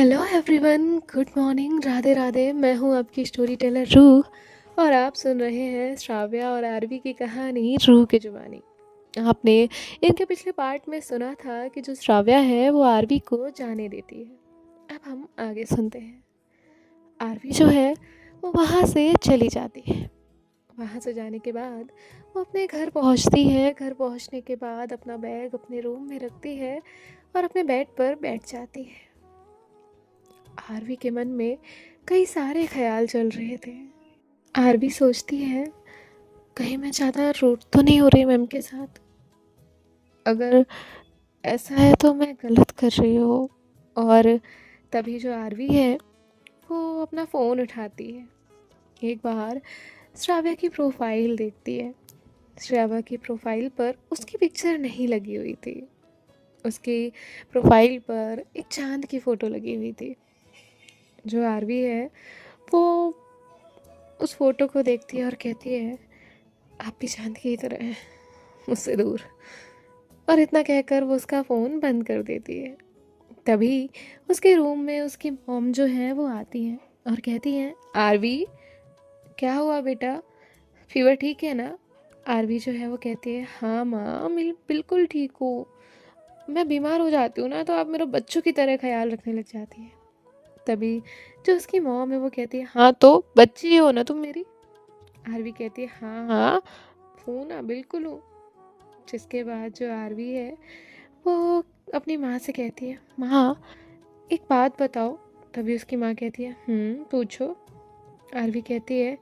Hello everyone, good morning, Radhe Radhe. मैं हूँ आपकी स्टोरी टेलर रूह और आप सुन रहे हैं श्राव्या और आरवी की कहानी रूह की जुबानी। आपने इनके पिछले पार्ट में सुना था कि जो श्राव्या है वो आरवी को जाने देती है। अब हम आगे सुनते हैं। आरवी जो है वो वहाँ से चली जाती है। वहाँ से जाने के बाद वो अपने घर पहुँचती है। घर पहुँचने के बाद अपना बैग अपने रूम में रखती है और अपने बेड पर बैठ जाती है। आरवी के मन में कई सारे ख्याल चल रहे थे। आरवी सोचती है, कहीं मैं ज़्यादा रूड तो नहीं हो रही मैम के साथ। अगर ऐसा है तो मैं गलत कर रही हूँ। और तभी जो आरवी है वो अपना फ़ोन उठाती है। एक बार श्राव्या की प्रोफाइल देखती है। श्राव्या की प्रोफाइल पर उसकी पिक्चर नहीं लगी हुई थी। उसकी प्रोफाइल पर एक चांद की फ़ोटो लगी हुई थी। जो आरवी है वो उस फोटो को देखती है और कहती है, आप भी चांद की तरह हैं, मुझसे दूर। और इतना कहकर वो उसका फ़ोन बंद कर देती है। तभी उसके रूम में उसकी मॉम जो है वो आती हैं और कहती हैं, आरवी क्या हुआ बेटा, फीवर ठीक है ना? आरवी जो है वो कहती है, हाँ माँ मैं बिल्कुल ठीक हूँ। मैं बीमार हो जाती हूँ ना तो आप मेरे बच्चों की तरह ख्याल रखने लग जाती है। तभी जो उसकी मॉम है वो कहती है, हाँ तो बच्ची हो ना तुम मेरी? आरवी कहती है, हाँ हाँ हूँ ना, बिल्कुल हूँ। जिसके बाद जो आरवी है वो अपनी माँ से कहती है, माँ एक बात बताओ। तभी उसकी माँ कहती है, पूछो। आरवी कहती है,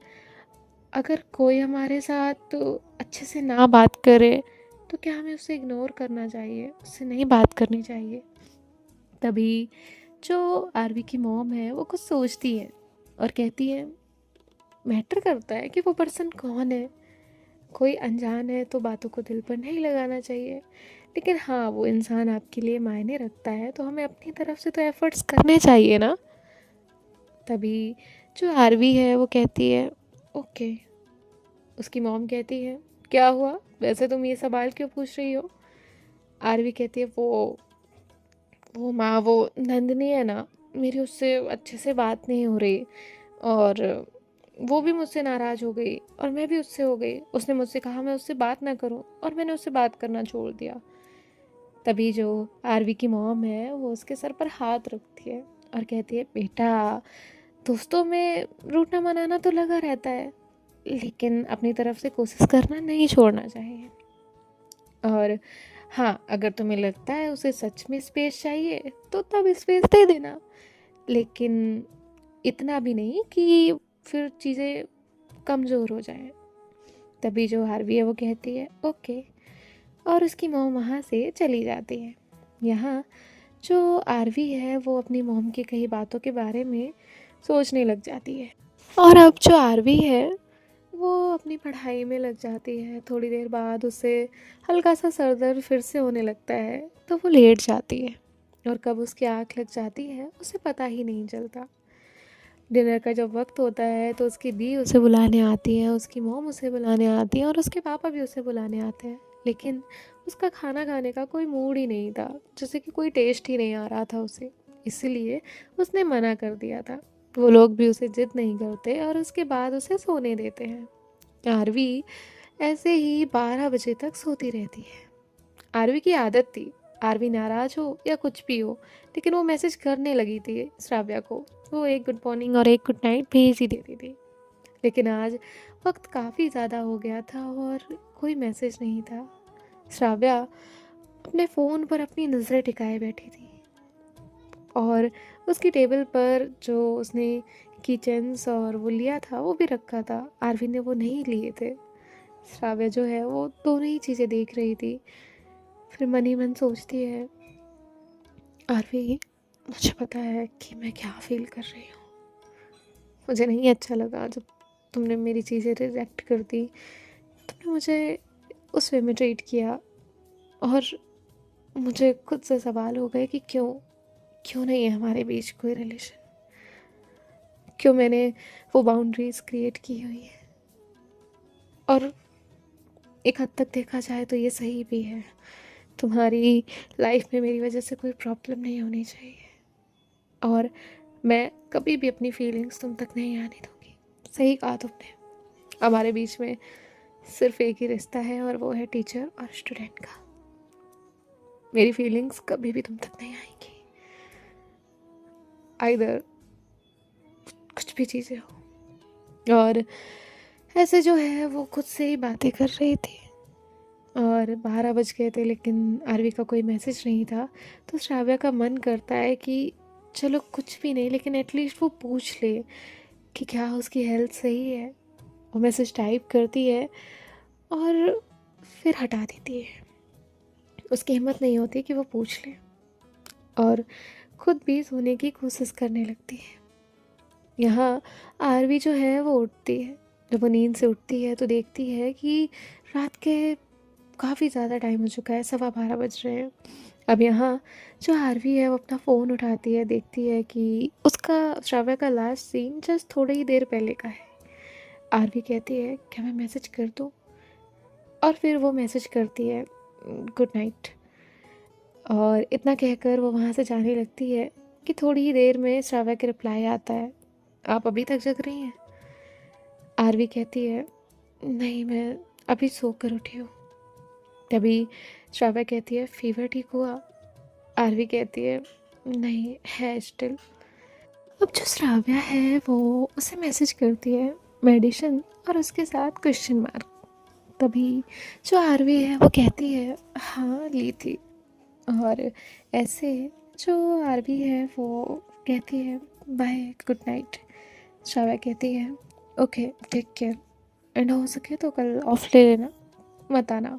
अगर कोई हमारे साथ तो अच्छे से ना बात करे तो क्या हमें उसे इग्नोर करना चाहिए, उससे नहीं बात करनी चाहिए? तभी जो आरवी की मॉम है वो कुछ सोचती है और कहती है, मैटर करता है कि वो पर्सन कौन है। कोई अनजान है तो बातों को दिल पर नहीं लगाना चाहिए, लेकिन हाँ वो इंसान आपके लिए मायने रखता है तो हमें अपनी तरफ से तो एफर्ट्स करने चाहिए ना। तभी जो आरवी है वो कहती है, ओके। उसकी मॉम कहती है, क्या हुआ, वैसे तुम ये सवाल क्यों पूछ रही हो? आरवी कहती है, वो माँ वो नंदनी है ना, मेरी उससे अच्छे से बात नहीं हो रही और वो भी मुझसे नाराज़ हो गई और मैं भी उससे हो गई। उसने मुझसे कहा मैं उससे बात ना करूं और मैंने उससे बात करना छोड़ दिया। तभी जो आरवी की मॉम है वो उसके सर पर हाथ रखती है और कहती है, बेटा दोस्तों में रूठना मनाना तो लगा रहता है, लेकिन अपनी तरफ से कोशिश करना नहीं छोड़ना चाहिए। और हाँ, अगर तुम्हें लगता है उसे सच में स्पेस चाहिए तो तब स्पेस दे देना, लेकिन इतना भी नहीं कि फिर चीज़ें कमज़ोर हो जाएं। तभी जो हार्वी है वो कहती है, ओके। और उसकी मॉम वहाँ से चली जाती है। यहाँ जो आरवी है वो अपनी मॉम की कई बातों के बारे में सोचने लग जाती है। और अब जो आरवी है वो अपनी पढ़ाई में लग जाती है। थोड़ी देर बाद उसे हल्का सा सर दर्द फिर से होने लगता है तो वो लेट जाती है और कब उसकी आँख लग जाती है उसे पता ही नहीं चलता। डिनर का जब वक्त होता है तो उसकी दी उसे बुलाने आती है, उसकी मॉम उसे बुलाने आती है और उसके पापा भी उसे बुलाने आते हैं, लेकिन उसका खाना खाने का कोई मूड ही नहीं था, जैसे कि कोई टेस्ट ही नहीं आ रहा था उसे। इसीलिए उसने मना कर दिया था। वो लोग भी उसे जिद नहीं करते और उसके बाद उसे सोने देते हैं। आरवी ऐसे ही 12 बजे तक सोती रहती है। आरवी की आदत थी, आरवी नाराज हो या कुछ भी हो, लेकिन वो मैसेज करने लगी थी श्राव्या को। वो एक गुड मॉर्निंग और एक गुड नाइट भेज ही देती थी। लेकिन आज वक्त काफ़ी ज़्यादा हो गया था और कोई मैसेज नहीं था। श्राव्या अपने फ़ोन पर अपनी नज़रें टिकाए बैठी थी और उसकी टेबल पर जो उसने किचन्स और वो लिया था वो भी रखा था। आरवी ने वो नहीं लिए थे। श्राव्या जो है वो दोनों ही चीज़ें देख रही थी। फिर मन ही मन सोचती है, आरवी मुझे पता है कि मैं क्या फ़ील कर रही हूँ। मुझे नहीं अच्छा लगा जब तुमने मेरी चीज़ें रिजेक्ट कर दी। तुमने मुझे उस वे में ट्रीट किया और मुझे खुद से सवाल हो गए कि क्यों क्यों नहीं है हमारे बीच कोई रिलेशन। क्यों मैंने वो बाउंड्रीज़ क्रिएट की हुई है। और एक हद तक देखा जाए तो ये सही भी है। तुम्हारी लाइफ में मेरी वजह से कोई प्रॉब्लम नहीं होनी चाहिए। और मैं कभी भी अपनी फीलिंग्स तुम तक नहीं आने दूँगी। सही कहा तुमने, हमारे बीच में सिर्फ एक ही रिश्ता है और वो है टीचर और स्टूडेंट का। मेरी फीलिंग्स कभी भी तुम तक नहीं आएंगी, आइदर कुछ भी चीज़ें हो। और ऐसे जो है वो खुद से ही बातें कर रही थी और 12 बज गए थे, लेकिन आरवी का कोई मैसेज नहीं था। तो श्राव्या का मन करता है कि चलो कुछ भी नहीं, लेकिन एटलीस्ट वो पूछ ले कि क्या उसकी हेल्थ सही है। वो मैसेज टाइप करती है और फिर हटा देती है। उसकी हिम्मत नहीं होती कि वो पूछ ले और खुद भी सोने की कोशिश करने लगती है। यहाँ आरवी जो है वो उठती है। जब वो नींद से उठती है तो देखती है कि रात के काफ़ी ज़्यादा टाइम हो चुका है, 12:15 बज रहे हैं। अब यहाँ जो आरवी है वो अपना फ़ोन उठाती है, देखती है कि उसका श्राव्या का लास्ट सीन जस्ट थोड़ी ही देर पहले का है। आरवी कहती है क्या मैं मैसेज कर दूँ, और फिर वो मैसेज करती है गुड नाइट। और इतना कहकर वो वहाँ से जाने लगती है कि थोड़ी ही देर में श्राव्या के रिप्लाई आता है, आप अभी तक जग रही हैं। आरवी कहती है नहीं, मैं अभी सो कर उठी हूँ। तभी श्राव्या कहती है फीवर ठीक हुआ। आरवी कहती है नहीं है स्टिल। अब जो श्राव्या है वो उसे मैसेज करती है मेडिसिन और उसके साथ क्वेश्चन मार्क। तभी जो आरवी है वो कहती है हाँ ली थी। और ऐसे जो आरवी है वो कहती है बाय गुड नाइट। श्राव्या कहती है ओके टेक केयर, एंड हो सके तो कल ऑफ ले लेना, मत आना।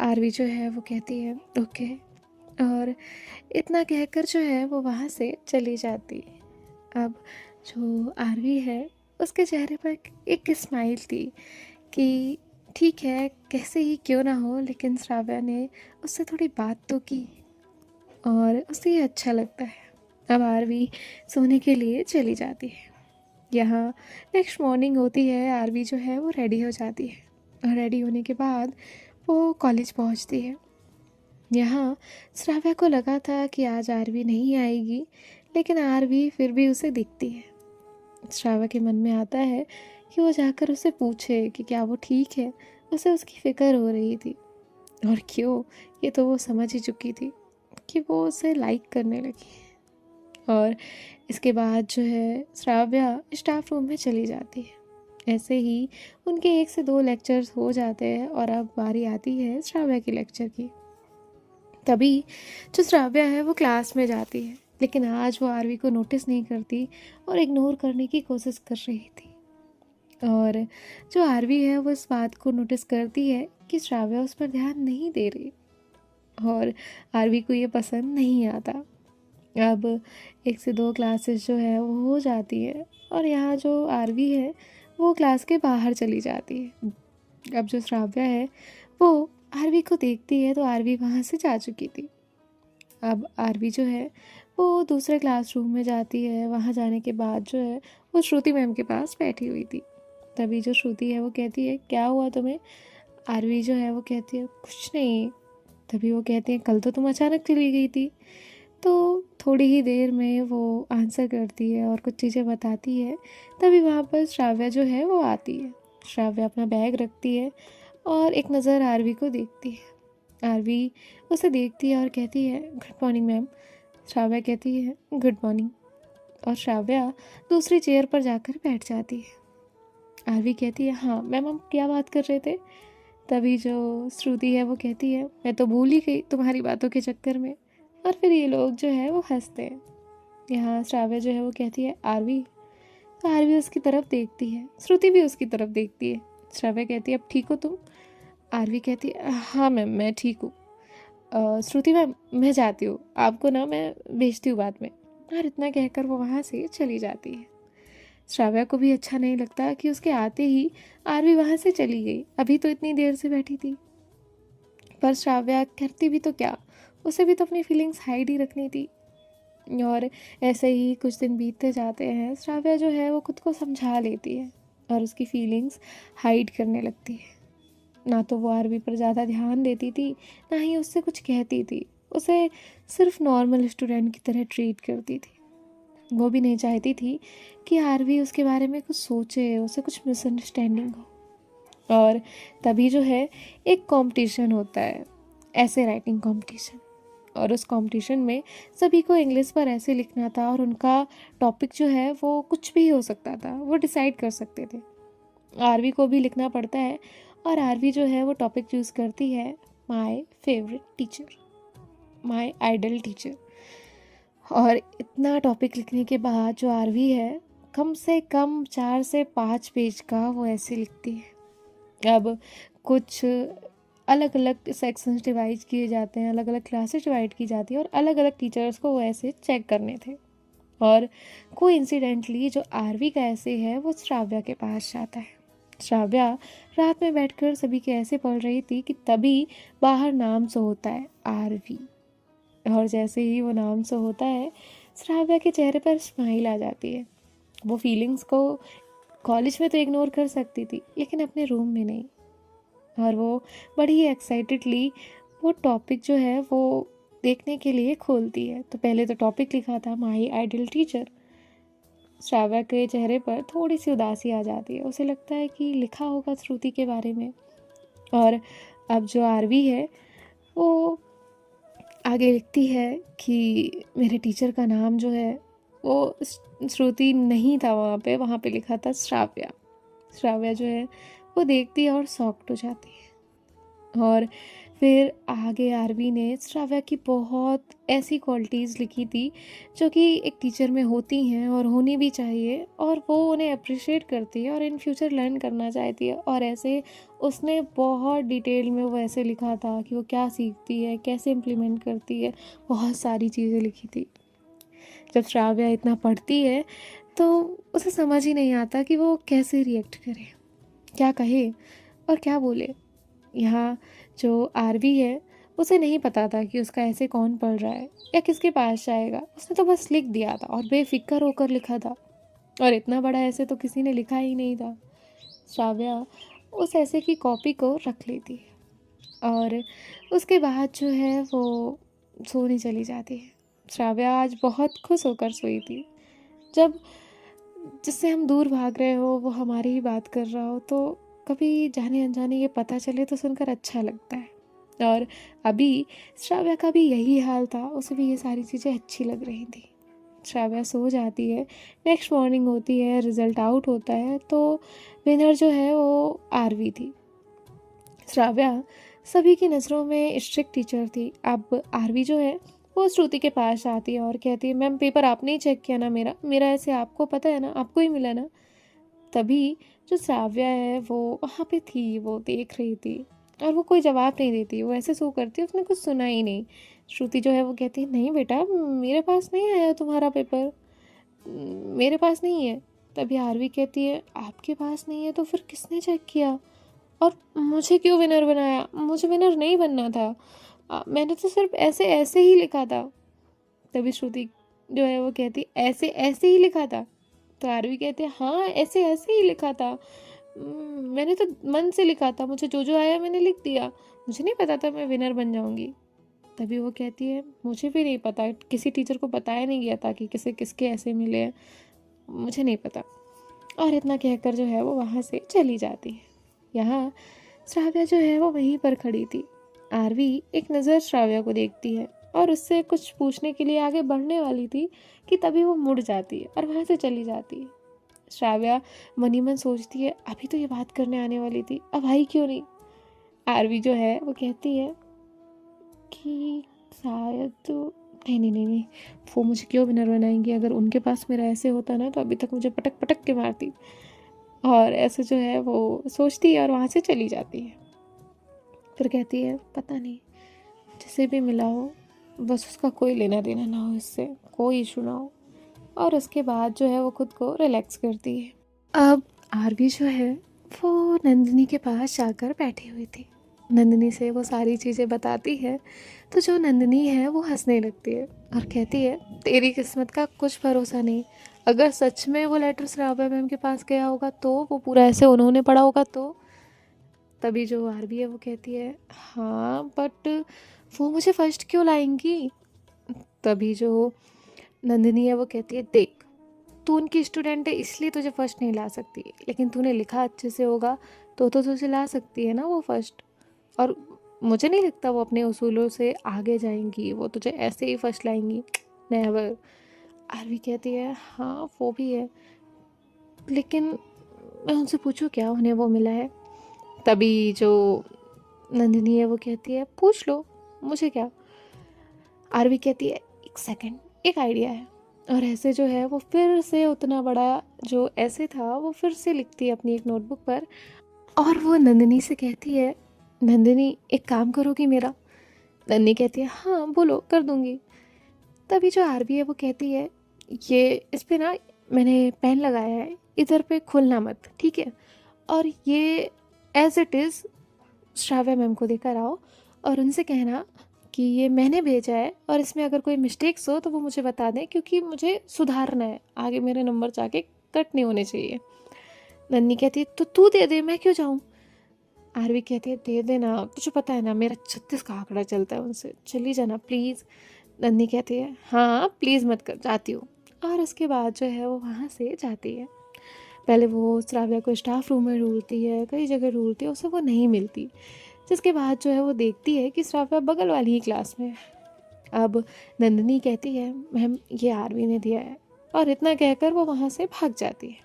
आरवी जो है वो कहती है ओके, और इतना कहकर जो है वो वहाँ से चली जाती। अब जो आरवी है उसके चेहरे पर एक स्माइल थी कि ठीक है कैसे ही क्यों ना हो, लेकिन श्राव्या ने उससे थोड़ी बात तो की और उसे ये अच्छा लगता है। अब आरवी सोने के लिए चली जाती है। यहाँ नेक्स्ट मॉर्निंग होती है, आरवी जो है वो रेडी हो जाती है और रेडी होने के बाद वो कॉलेज पहुँचती है। यहाँ श्राव्या को लगा था कि आज आरवी नहीं आएगी, लेकिन आरवी फिर भी उसे दिखती है। श्राव्या के मन में आता है कि वो जाकर उसे पूछे कि क्या वो ठीक है। उसे उसकी फ़िक्र हो रही थी, और क्यों, ये तो वो समझ ही चुकी थी कि वो उसे लाइक करने लगी। और इसके बाद जो है श्राव्या स्टाफ रूम में चली जाती है। ऐसे ही उनके 1 से 2 लेक्चर्स हो जाते हैं और अब बारी आती है श्राव्या की लेक्चर की। तभी जो श्राव्या है वो क्लास में जाती है, लेकिन आज वो आरवी को नोटिस नहीं करती और इग्नोर करने की कोशिश कर रही थी। और जो आरवी है वो इस बात को नोटिस करती है कि श्राव्या उस पर ध्यान नहीं दे रही, और आरवी को ये पसंद नहीं आता। अब 1 से 2 क्लासेस जो है वो हो जाती है और यहाँ जो आरवी है वो क्लास के बाहर चली जाती है। अब जो श्राव्या है वो आरवी को देखती है तो आरवी वहाँ से जा चुकी थी। अब आरवी जो है वो दूसरे क्लासरूम में जाती है। वहाँ जाने के बाद जो है वो श्रुति मैम के पास बैठी हुई थी। तभी जो श्रुति है वो कहती है क्या हुआ तुम्हें। आरवी जो है वो कहती है कुछ नहीं। तभी वो कहती है कल तो तुम अचानक चली गई थी। तो थोड़ी ही देर में वो आंसर करती है और कुछ चीज़ें बताती है। तभी वहाँ पर श्राव्या जो है वो आती है। श्राव्या अपना बैग रखती है और एक नज़र आरवी को देखती है। आरवी उसे देखती है और कहती है गुड मॉर्निंग मैम। श्राव्या कहती है गुड मॉर्निंग, और श्राव्या दूसरी चेयर पर जाकर बैठ जाती है। आरवी कहती है हाँ मैम, हम क्या बात कर रहे थे। तभी जो श्रुति है वो कहती है मैं तो भूल ही गई तुम्हारी बातों के चक्कर में। और फिर ये लोग जो है वो हंसते हैं। यहाँ श्राव्या जो है वो कहती है आरवी। तो आरवी उसकी तरफ देखती है, श्रुति भी उसकी तरफ देखती है। श्राव्या कहती है अब ठीक हो तुम। आरवी कहती है हाँ मैम मैं ठीक हूँ। श्रुति मैम मैं जाती हूँ, आपको ना मैं भेजती हूँ बाद में। और इतना कहकर वो वहाँ से चली जाती है। श्राव्या को भी अच्छा नहीं लगता कि उसके आते ही आरवी वहाँ से चली गई। अभी तो इतनी देर से बैठी थी। पर श्राव्या करती भी तो क्या, उसे भी तो अपनी फीलिंग्स हाइड ही रखनी थी। और ऐसे ही कुछ दिन बीतते जाते हैं। श्राव्या जो है वो खुद को समझा लेती है और उसकी फीलिंग्स हाइड करने लगती है। ना तो वो आरवी पर ज़्यादा ध्यान देती थी, ना ही उससे कुछ कहती थी। उसे सिर्फ नॉर्मल स्टूडेंट की तरह ट्रीट करती थी। वो भी नहीं चाहती थी कि आरवी उसके बारे में कुछ सोचे, उसे कुछ मिसअंडरस्टैंडिंग हो। और तभी जो है एक कंपटीशन होता है, ऐसे राइटिंग कंपटीशन। और उस कंपटीशन में सभी को इंग्लिश पर ऐसे लिखना था और उनका टॉपिक जो है वो कुछ भी हो सकता था, वो डिसाइड कर सकते थे। आरवी को भी लिखना पड़ता है और आरवी जो है वो टॉपिक चूज़ करती है my favourite teacher, my idol teacher. और इतना टॉपिक लिखने के बाद जो आरवी है कम से कम 4 से 5 पेज का वो ऐसे लिखती है। अब कुछ अलग अलग सेक्शंस डिवाइड किए जाते हैं, अलग अलग क्लासेस डिवाइड की जाती है और अलग अलग टीचर्स को वो ऐसे चेक करने थे। और कोइंसिडेंटली जो आरवी का ऐसे है वो श्राव्या के पास जाता है। श्राव्या रात में बैठकर सभी के ऐसे पढ़ रही थी कि तभी बाहर नाम से होता है आरवी। और जैसे ही वो नाम से होता है श्राव्या के चेहरे पर स्माइल आ जाती है। वो फीलिंग्स को कॉलेज में तो इग्नोर कर सकती थी लेकिन अपने रूम में नहीं। और वो बड़ी ही एक्साइटेडली वो टॉपिक जो है वो देखने के लिए खोलती है। तो पहले तो टॉपिक लिखा था माई आइडल टीचर। श्राव्या के चेहरे पर थोड़ी सी उदासी आ जाती है, उसे लगता है कि लिखा होगा श्रुति के बारे में। और अब जो आरवी है वो आगे लिखती है कि मेरे टीचर का नाम जो है वो श्रुति नहीं था, वहाँ पे लिखा था श्राव्या। श्राव्या जो है वो देखती है और शॉक्ड हो जाती है। और फिर आगे आरवी ने श्राव्या की बहुत ऐसी क्वालिटीज़ लिखी थी जो कि एक टीचर में होती हैं और होनी भी चाहिए, और वो उन्हें अप्रिशिएट करती है और इन फ्यूचर लर्न करना चाहती है। और ऐसे उसने बहुत डिटेल में वो ऐसे लिखा था कि वो क्या सीखती है, कैसे इम्प्लीमेंट करती है, बहुत सारी चीज़ें लिखी थी। जब श्राव्या इतना पढ़ती है तो उसे समझ ही नहीं आता कि वो कैसे रिएक्ट करे, क्या कहे और क्या बोले। यहाँ जो आरवी है उसे नहीं पता था कि उसका ऐसे कौन पढ़ रहा है या किसके पास जाएगा। उसने तो बस लिख दिया था और बेफिक्र होकर लिखा था, और इतना बड़ा ऐसे तो किसी ने लिखा ही नहीं था। श्राव्या उस ऐसे की कॉपी को रख लेती है और उसके बाद जो है वो सोने चली जाती है। श्राव्या आज बहुत खुश होकर सोई थी। जब जिससे हम दूर भाग रहे हो वो हमारी ही बात कर रहा हो तो कभी जाने अनजाने ये पता चले तो सुनकर अच्छा लगता है। और अभी श्राव्या का भी यही हाल था, उसे भी ये सारी चीज़ें अच्छी लग रही थी। श्राव्या सो जाती है। नेक्स्ट मॉर्निंग होती है, रिज़ल्ट आउट होता है तो विनर जो है वो आरवी थी। श्राव्या सभी की नज़रों में स्ट्रिक्ट टीचर थी। अब आरवी जो है वो श्रुति के पास आती है और कहती है मैम पेपर आपने ही चेक किया ना, मेरा ऐसे आपको पता है ना, आपको ही मिला ना। तभी जो श्राव्या है वो वहाँ पे थी, वो देख रही थी और वो कोई जवाब नहीं देती, वो ऐसे सो करती है, उसने कुछ सुना ही नहीं। श्रुति जो है वो कहती है नहीं बेटा मेरे पास नहीं आया तुम्हारा पेपर, मेरे पास नहीं है। तभी आरवी कहती है आपके पास नहीं है तो फिर किसने चेक किया और मुझे क्यों विनर बनाया, मुझे विनर नहीं बनना था, मैंने तो सिर्फ ऐसे ऐसे ही लिखा था। तभी श्रुति जो है वो कहती ऐसे ऐसे ही लिखा था। तो आरवी कहते हैं हाँ ऐसे ऐसे ही लिखा था, मैंने तो मन से लिखा था, मुझे जो जो आया मैंने लिख दिया, मुझे नहीं पता था मैं विनर बन जाऊंगी। तभी वो कहती है मुझे भी नहीं पता, किसी टीचर को बताया नहीं गया था कि किसे किसके ऐसे मिले हैं, मुझे नहीं पता। और इतना कहकर जो है वो वहाँ से चली जाती है। यहाँ श्राव्या जो है वो वहीं पर खड़ी थी। आरवी एक नज़र श्राव्या को देखती है और उससे कुछ पूछने के लिए आगे बढ़ने वाली थी कि तभी वो मुड़ जाती है और वहाँ से चली जाती है। श्राव्या मनी मन सोचती है अभी तो ये बात करने आने वाली थी, अब आई क्यों नहीं। आरवी जो है वो कहती है कि शायद तो नहीं, वो मुझे क्यों विनर बनाएंगी, अगर उनके पास मेरा ऐसे होता ना तो अभी तक मुझे पटक पटक के मारती। और ऐसे जो है वो सोचती है और वहाँ से चली जाती है। फिर कहती है पता नहीं जिसे भी मिला हो बस उसका कोई लेना देना ना हो, इससे कोई इशू ना हो। और उसके बाद जो है वो खुद को रिलैक्स करती है। अब आरवी जो है वो नंदिनी के पास जाकर बैठी हुई थी। नंदिनी से वो सारी चीज़ें बताती है तो जो नंदिनी है वो हंसने लगती है और कहती है तेरी किस्मत का कुछ भरोसा नहीं, अगर सच में वो लेटर श्राव्या मैम के पास गया होगा तो वो पूरा ऐसे उन्होंने पढ़ा होगा तो। तभी जो आरवी है वो कहती है हाँ बट वो मुझे फर्स्ट क्यों लाएंगी। तभी जो नंदिनी है वो कहती है देख तू उनकी स्टूडेंट है इसलिए तुझे फ़र्स्ट नहीं ला सकती, लेकिन तूने लिखा अच्छे से होगा तो तुझे ला सकती है ना वो फ़र्स्ट। और मुझे नहीं लगता वो अपने उसूलों से आगे जाएंगी, वो तुझे ऐसे ही फ़र्स्ट लाएंगी, नेवर। आरवी कहती है हाँ वो भी है, लेकिन मैं उनसे पूछूं क्या उन्हें वो मिला है। तभी जो नंदिनी है वो कहती है पूछ लो, मुझे क्या। आरवी कहती है एक सेकंड, एक आइडिया है। और ऐसे जो है वो फिर से उतना बड़ा जो ऐसे था वो फिर से लिखती है अपनी एक नोटबुक पर। और वो नंदिनी से कहती है नंदिनी एक काम करोगी मेरा। नंदिनी कहती है हाँ बोलो, कर दूंगी। तभी जो आरवी है वो कहती है ये इस पे ना मैंने पेन लगाया है, इधर पे खोलना मत, ठीक है। और ये as it is Shravya ma'am को देकर आओ और उनसे कहना कि ये मैंने भेजा है और इसमें अगर कोई मिस्टेक्स हो तो वो मुझे बता दें, क्योंकि मुझे सुधारना है, आगे मेरे नंबर जाके कट नहीं होने चाहिए। नन्नी कहती है तो तू दे दे, मैं क्यों जाऊँ। आरवी कहती है दे देना, तुझे पता है ना मेरा 36 का आंकड़ा चलता है उनसे, चली जाना प्लीज़। नन्नी कहती है हाँ प्लीज़ मत कर, जाती हूँ। और उसके बाद जो है वो वहाँ से जाती है। पहले वो श्राव्या को स्टाफ रूम में ढूंढती है, कई जगह ढूंढती है, उसे वो नहीं मिलती। जिसके बाद जो है वो देखती है कि श्राव्या बगल वाली ही क्लास में है। अब नंदिनी कहती है मैम ये आरवी ने दिया है, और इतना कहकर वो वहाँ से भाग जाती है।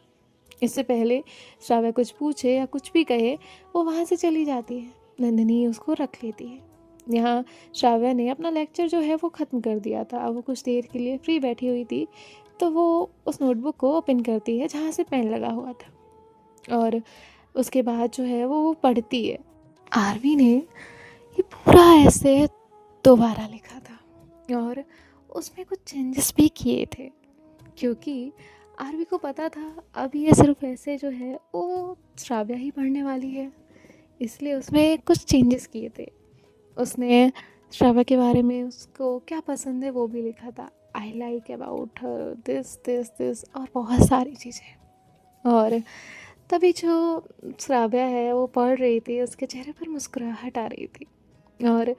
इससे पहले श्राव्या कुछ पूछे या कुछ भी कहे वो वहाँ से चली जाती है। नंदिनी उसको रख लेती है। यहाँ श्राव्या ने अपना लेक्चर जो है वो ख़त्म कर दिया था, अब वो कुछ देर के लिए फ्री बैठी हुई थी, तो वो उस नोटबुक को ओपन करती है जहाँ से पेन लगा हुआ था। और उसके बाद जो है वो पढ़ती है। आरवी ने ये पूरा ऐसे दोबारा लिखा था और उसमें कुछ चेंजेस भी किए थे, क्योंकि आरवी को पता था अब ये सिर्फ ऐसे जो है वो श्राव्या ही पढ़ने वाली है, इसलिए उसमें कुछ चेंजेस किए थे। उसने श्राव्या के बारे में उसको क्या पसंद है वो भी लिखा था, I like about her this this this और बहुत सारी चीज़ें। और तभी जो श्राव्या है वो पढ़ रही थी, उसके चेहरे पर मुस्कुराहट आ रही थी। और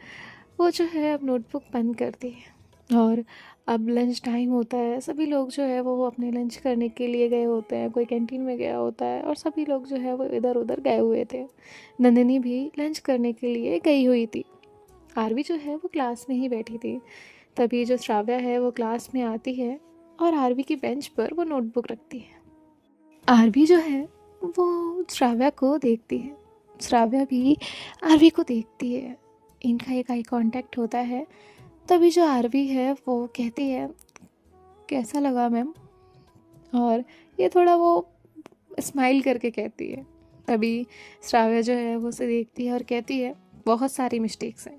वो जो है अब नोटबुक बंद करती है और अब लंच टाइम होता है। सभी लोग जो है वो अपने लंच करने के लिए गए होते हैं, कोई कैंटीन में गया होता है और सभी लोग जो है वो इधर उधर गए हुए थे। नंदिनी भी लंच करने के लिए गई हुई थी। आरवी जो है वो क्लास में ही बैठी थी। तभी जो श्राव्या है वो क्लास में आती है और आरवी की बेंच पर वो नोटबुक रखती है। आरवी जो है वो श्राव्या को देखती है, श्राव्या भी आरवी को देखती है। इनका एक आई कांटेक्ट होता है। तभी जो आरवी है वो कहती है कैसा लगा मैम, और ये थोड़ा वो स्माइल करके कहती है। तभी श्राव्या जो है वो उसे देखती है और कहती है बहुत सारी मिस्टेक्स हैं,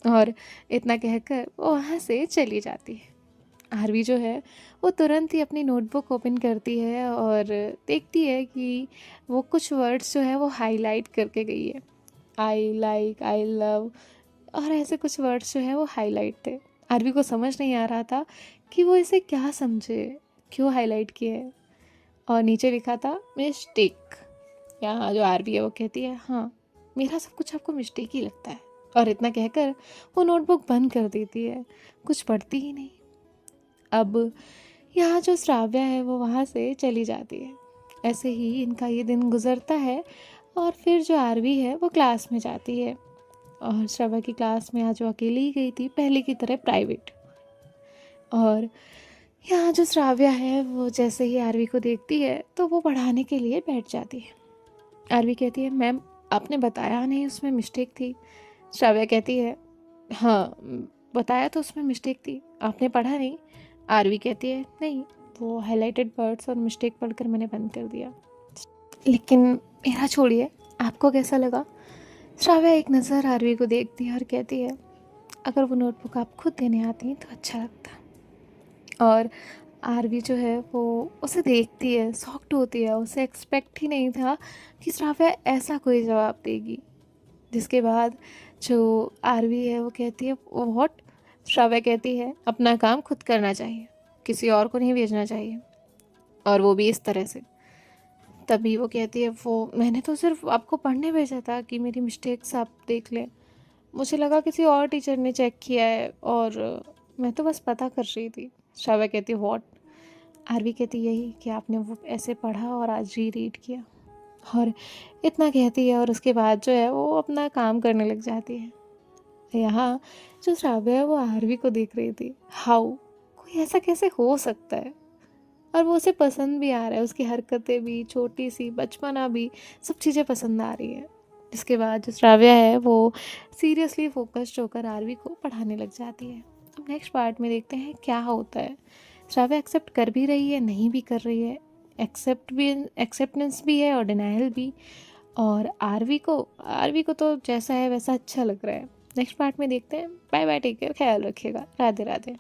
और इतना कहकर वो वहाँ से चली जाती है। आरवी जो है वो तुरंत ही अपनी नोटबुक ओपन करती है और देखती है कि वो कुछ वर्ड्स जो है वो हाईलाइट करके गई है, आई लाइक, आई लव, और ऐसे कुछ वर्ड्स जो है वो हाईलाइट थे। आरवी को समझ नहीं आ रहा था कि वो इसे क्या समझे, क्यों हाईलाइट किए है। और नीचे लिखा था मिस्टेक। यहाँ जो आरवी है वो कहती है हाँ मेरा सब कुछ आपको मिस्टेक ही लगता है, और इतना कहकर वो नोटबुक बंद कर देती है, कुछ पढ़ती ही नहीं। अब यहाँ जो श्राव्या है वो वहाँ से चली जाती है। ऐसे ही इनका ये दिन गुजरता है और फिर जो आरवी है वो क्लास में जाती है। और श्राव्या की क्लास में आज वो अकेली ही गई थी, पहले की तरह प्राइवेट। और यहाँ जो श्राव्या है वो जैसे ही आरवी को देखती है तो वो पढ़ाने के लिए बैठ जाती है। आरवी कहती है मैम आपने बताया नहीं उसमें मिस्टेक थी। श्राव्या कहती है हाँ बताया तो उसमें मिस्टेक थी, आपने पढ़ा नहीं। आरवी कहती है नहीं, वो हाईलाइटेड वर्ड्स और मिस्टेक पढ़कर मैंने बंद कर दिया। लेकिन मेरा छोड़िए, आपको कैसा लगा। श्राव्या एक नज़र आरवी को देखती है और कहती है अगर वो नोटबुक आप खुद देने आती तो अच्छा लगता। और आरवी जो है वो उसे देखती है, शॉक्ड होती है, उसे एक्सपेक्ट ही नहीं था कि श्राव्या ऐसा कोई जवाब देगी। जिसके बाद जो आरवी है वो कहती है व्हाट। श्राव्या कहती है अपना काम खुद करना चाहिए, किसी और को नहीं भेजना चाहिए, और वो भी इस तरह से। तभी वो कहती है वो मैंने तो सिर्फ आपको पढ़ने भेजा था कि मेरी मिस्टेक्स आप देख लें, मुझे लगा किसी और टीचर ने चेक किया है और मैं तो बस पता कर रही थी। श्राव्या कहती है व्हाट। आरवी कहती यही कि आपने वो ऐसे पढ़ा और आज रीड किया, और इतना कहती है और उसके बाद जो है वो अपना काम करने लग जाती है। यहाँ जो श्राव्या है वो आरवी को देख रही थी, हाउ कोई ऐसा कैसे हो सकता है, और वो उसे पसंद भी आ रहा है, उसकी हरकतें भी, छोटी सी बचपना भी, सब चीज़ें पसंद आ रही है। जिसके बाद जो श्राव्या है वो सीरियसली फोकस्ड होकर आरवी को पढ़ाने लग जाती है। अब नेक्स्ट पार्ट में देखते हैं क्या होता है। श्राव्या एक्सेप्ट कर भी रही है, नहीं भी कर रही है, एक्सेप्टेंस भी है और डिनाइल भी। और आरवी को तो जैसा है वैसा अच्छा लग रहा है। नेक्स्ट पार्ट में देखते हैं। बाय बाय, टेक केयर, ख्याल रखिएगा, राधे राधे।